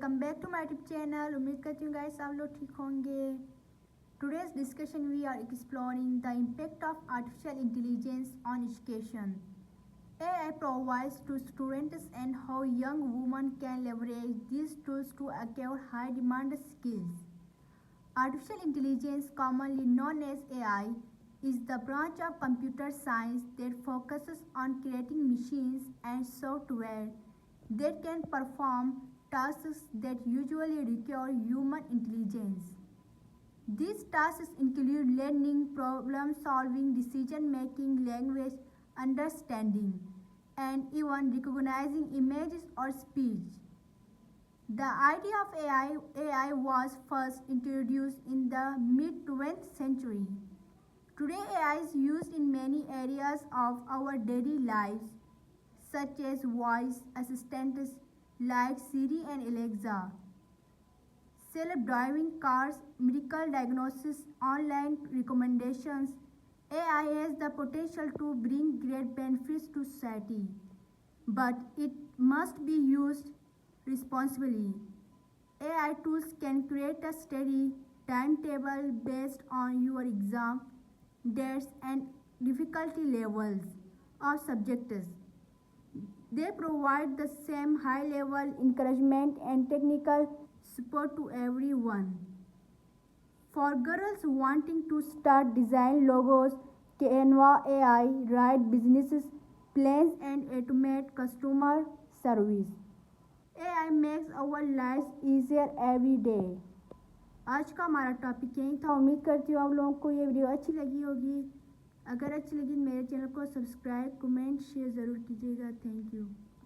Welcome back to my YouTube channel. उम्मीद करती हूँ गाइस आप लोग ठीक होंगे। Today's discussion we are exploring the impact of artificial intelligence on education. AI provides to students and how young women can leverage these tools to acquire high demand skills. Artificial intelligence, commonly known as AI, is the branch of computer science that focuses on creating machines and software that can perform tasks that usually require human intelligence. These tasks include learning, problem solving, decision making, language understanding, and even recognizing images or speech. The idea of AI was first introduced in the mid 20th century. Today, AI is used in many areas of our daily lives, such as voice assistants like Siri and Alexa, self-driving cars, medical diagnosis, online recommendations. AI has the potential to bring great benefits to society, but it must be used responsibly. AI tools can create a steady timetable based on your exam dates and difficulty levels of subjects. They provide the same high level encouragement and technical support to everyone. For girls wanting to start design logos, Canva AI write business plans and automate customer service. AI makes our lives easier every day. आज का हमारा topic यही था। उम्मीद करती हूँ आप लोगों को ये वीडियो अच्छी लगी होगी। अगर अच्छी लगी मेरे चैनल को सब्सक्राइब, कमेंट, शेयर ज़रूर कीजिएगा। Thank you.